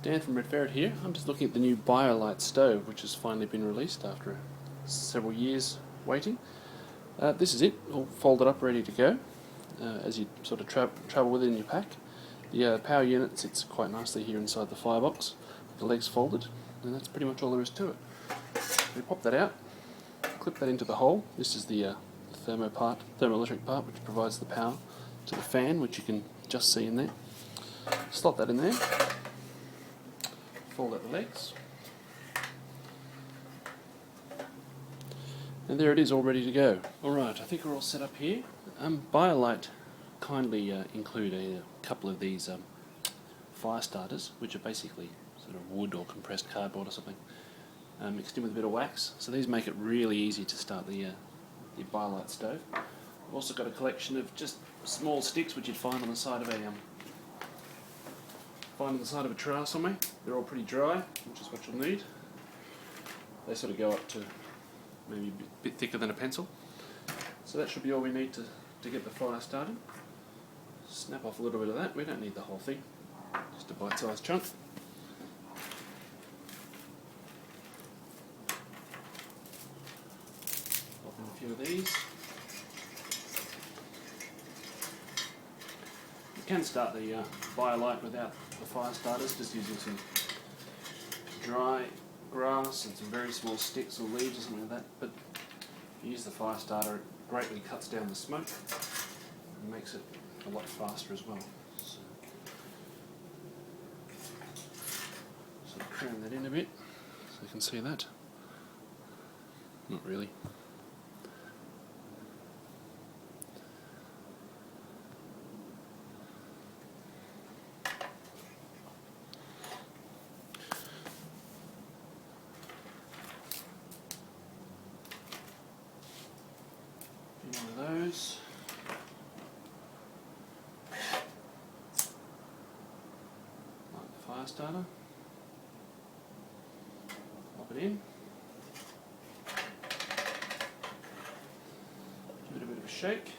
Dan from Red Ferret here. I'm just looking at the new Biolite stove, which has finally been released after several years waiting. This is it, all folded up, ready to go. As you sort of travel with it in your pack. The power unit sits quite nicely here inside the firebox, with the legs folded, and that's pretty much all there is to it. We pop that out, clip that into the hole. This is the thermoelectric part, which provides the power to the fan, which you can just see in there. Slot that in there, fold out the legs, and there it is, all ready to go. Alright, I think we're all set up here. Biolite kindly include a couple of these fire starters, which are basically sort of wood or compressed cardboard or something, mixed in with a bit of wax. So these make it really easy to start the Biolite stove. I've also got a collection of just small sticks which you'd find on the side of a trailer somewhere. They're all pretty dry, which is what you'll need. They sort of go up to maybe a bit thicker than a pencil. So that should be all we need to get the fire started. Snap off a little bit of that. We don't need the whole thing, just a bite-sized chunk. Pop in a few of these. You can start the Biolite without the fire starters, just using some dry grass and some very small sticks or leaves or something like that. But if you use the fire starter, it greatly cuts down the smoke and makes it a lot faster as well. So cram that in a bit so you can see that. Not really. One of those. Light the fire starter. Pop it in. Give it a bit of a shake.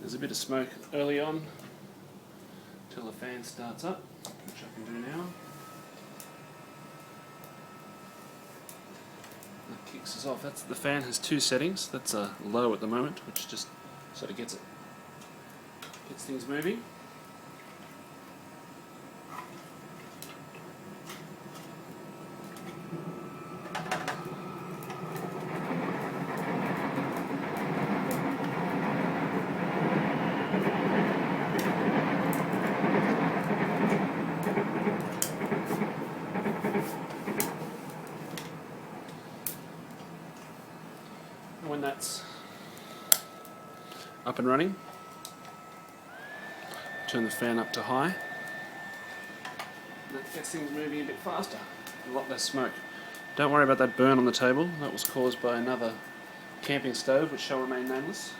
There's a bit of smoke early on until the fan starts up, which I can do now. That kicks us off. The fan has two settings. That's low at the moment, which just sort of gets things moving. When that's up and running, turn the fan up to high. That gets things moving a bit faster, a lot less smoke. Don't worry about that burn on the table. That was caused by another camping stove, which shall remain nameless.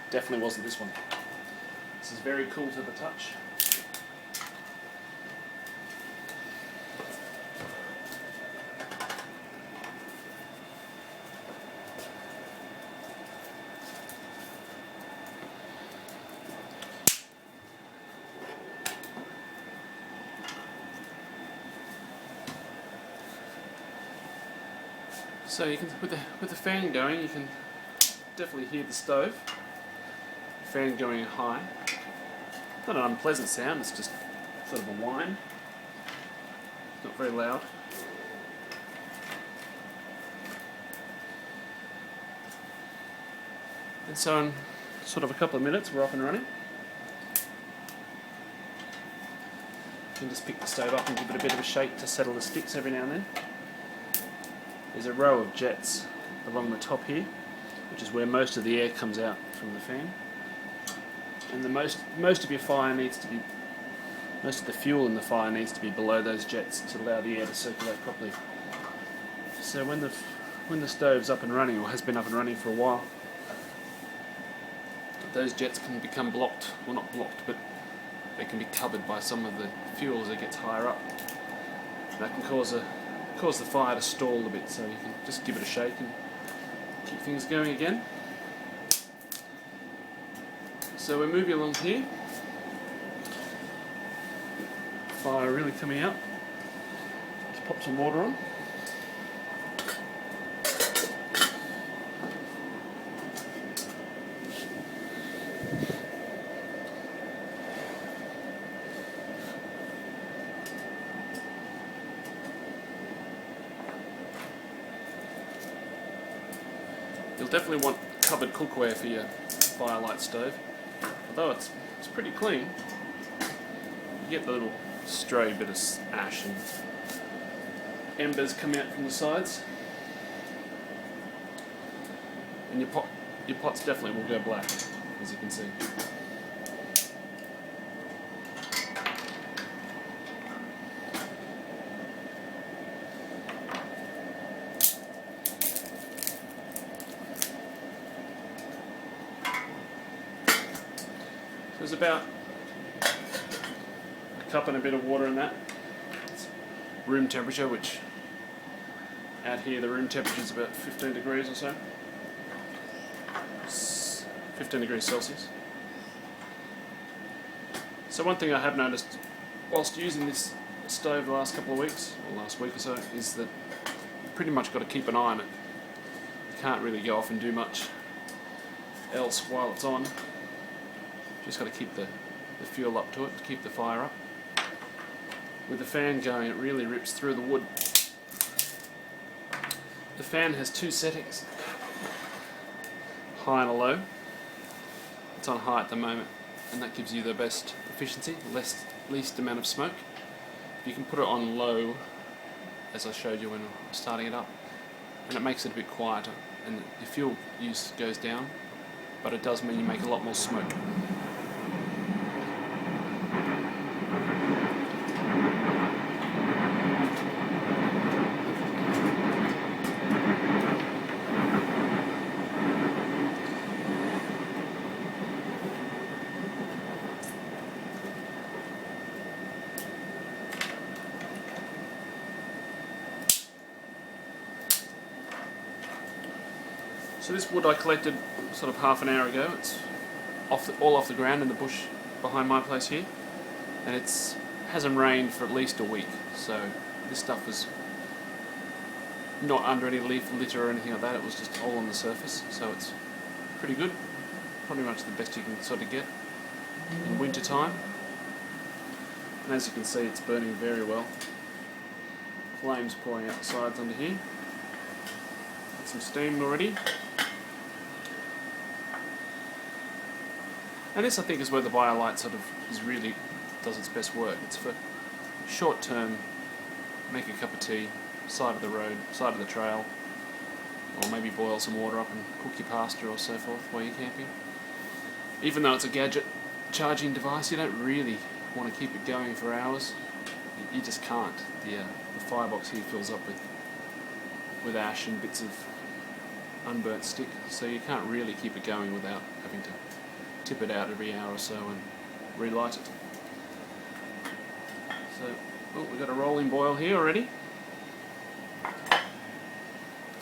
Definitely wasn't this one. This is very cool to the touch. So you can, with the fan going, you can definitely hear the stove. The fan going high. Not an unpleasant sound, it's just sort of a whine. It's not very loud. And so in sort of a couple of minutes we're up and running. You can just pick the stove up and give it a bit of a shake to settle the sticks every now and then. There's a row of jets along the top here, which is where most of the air comes out from the fan. And most of your fire needs to be, most of the fuel in the fire needs to be below those jets to allow the air to circulate properly. So when the stove's up and running, or has been up and running for a while, those jets can become blocked, well not blocked, but they can be covered by some of the fuel as it gets higher up. That can cause cause the fire to stall a bit, so you can just give it a shake and keep things going again. So we're moving along here. Fire really coming out. Let's pop some water on. You'll definitely want covered cookware for your Biolite stove. Although it's pretty clean, you get the little stray bit of ash and embers come out from the sides, and your pots definitely will go black, as you can see. There's about a cup and a bit of water in that. It's room temperature, which out here the room temperature is about 15 degrees or so. 15 degrees Celsius. So one thing I have noticed whilst using this stove the last couple of weeks, or last week or so, is that you've pretty much got to keep an eye on it. You can't really go off and do much else while it's on. Just got to keep the fuel up to it to keep the fire up. With the fan going, it really rips through the wood. The fan has two settings, high and a low. It's on high at the moment, and that gives you the best efficiency, least amount of smoke. You can put it on low, as I showed you when I was starting it up, and it makes it a bit quieter, and the fuel use goes down, but it does mean you make a lot more smoke. So this wood I collected sort of half an hour ago. It's all off the ground in the bush behind my place here, and it hasn't rained for at least a week. So this stuff was not under any leaf litter or anything like that. It was just all on the surface. So it's pretty good. Pretty much the best you can sort of get in winter time. And as you can see, it's burning very well. Flames pouring out the sides under here. Got some steam already. And this, I think, is where the Biolite sort of really does its best work. It's for short term, make a cup of tea, side of the road, side of the trail, or maybe boil some water up and cook your pasta or so forth while you're camping. Even though it's a gadget charging device, you don't really want to keep it going for hours. You just can't. The firebox here fills up with ash and bits of unburnt stick, so you can't really keep it going without having to tip it out every hour or so and relight it. So, we've got a rolling boil here already.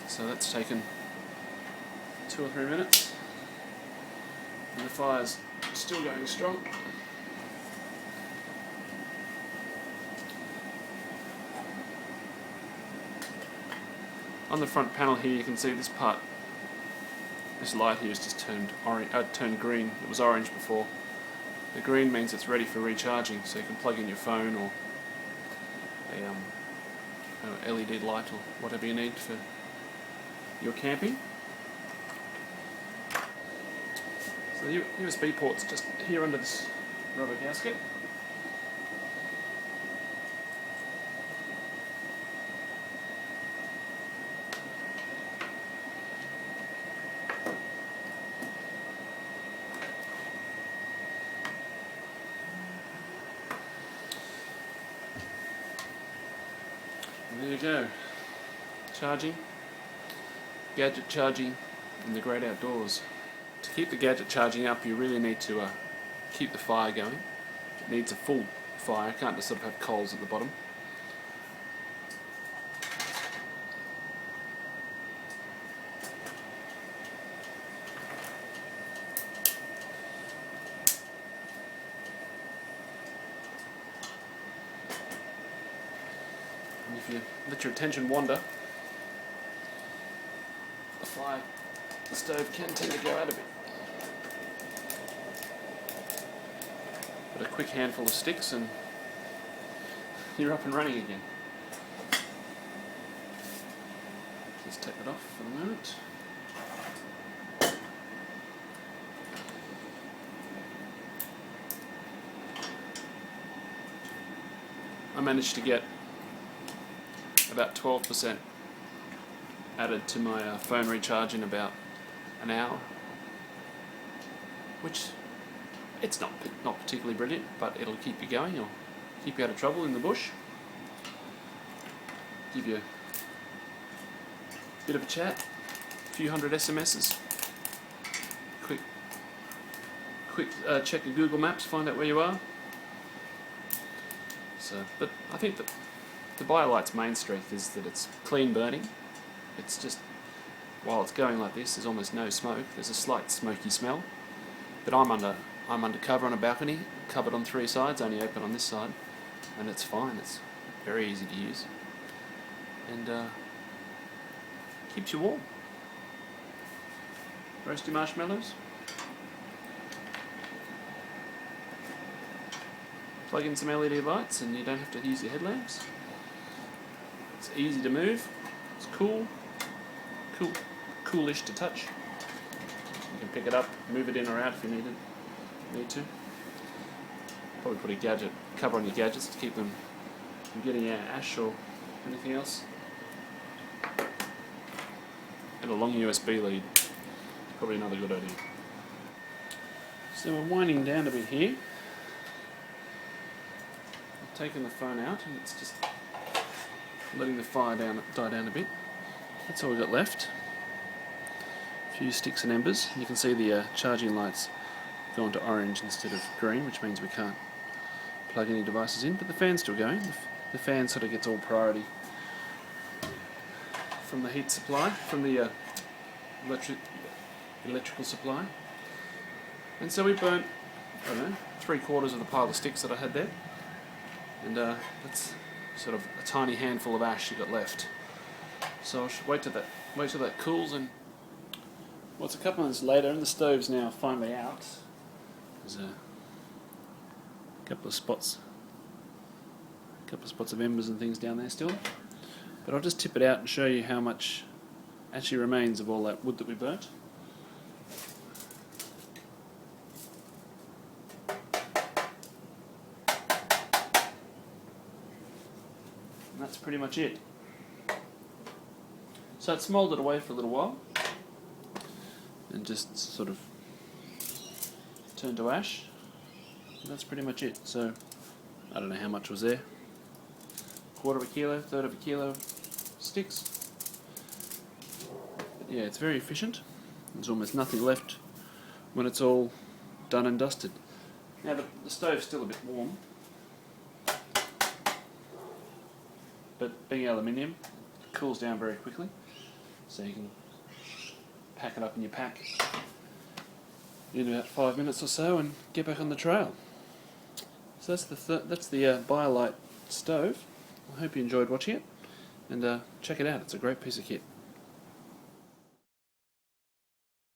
So that's taken 2 or 3 minutes, and the fire's still going strong. On the front panel here you can see this part, this light here has just turned green. It was orange before. The green means it's ready for recharging, so you can plug in your phone or a LED light or whatever you need for your camping. So the USB port's just here under this rubber gasket. And there you go. Charging. Gadget charging in the great outdoors. To keep the gadget charging up, you really need to keep the fire going. It needs a full fire, it can't just sort of have coals at the bottom. if you let your attention wander, the stove can tend to go out a bit. But a quick handful of sticks and you're up and running again. Let's take it off for the moment. I managed to get about 12% added to my phone recharge in about an hour, which it's not particularly brilliant, but it'll keep you going or keep you out of trouble in the bush, give you a bit of a chat, a few hundred SMSs, quick check your Google Maps, find out where you are. So, but I think that the Biolite's main strength is that it's clean burning. It's just, while it's going like this, there's almost no smoke. There's a slight smoky smell, but I'm under cover on a balcony, covered on 3 sides, only open on this side, and it's fine. It's very easy to use, and keeps you warm. Roast your marshmallows. Plug in some LED lights and you don't have to use your headlamps. It's easy to move. It's coolish to touch. You can pick it up, move it in or out if you need to. Probably put a gadget cover on your gadgets to keep them from getting ash or anything else. And a long USB lead. Probably another good idea. So we're winding down a bit here. Taking the phone out and it's just letting the fire die down a bit. That's all we've got left. A few sticks and embers. You can see the charging lights go into orange instead of green, which means we can't plug any devices in, but the fan's still going. The fan sort of gets all priority from the heat supply, from the electrical supply. And so we burnt, I don't know, 3/4 of the pile of sticks that I had there. And that's sort of a tiny handful of ash you got left. So I should wait till that cools, and well, it's a couple of minutes later and the stove's now finally out. There's a couple of spots of embers and things down there still. But I'll just tip it out and show you how much actually remains of all that wood that we burnt. And that's pretty much it. So it smouldered away for a little while and just sort of turned to ash. And that's pretty much it. So I don't know how much was there. 1/4 kilo, 1/3 kilo sticks. But yeah, it's very efficient. There's almost nothing left when it's all done and dusted. Now the stove's still a bit warm, but being aluminium, it cools down very quickly, so you can pack it up in your pack in about 5 minutes or so and get back on the trail. So that's the Biolite stove. I hope you enjoyed watching it, and check it out. It's a great piece of kit.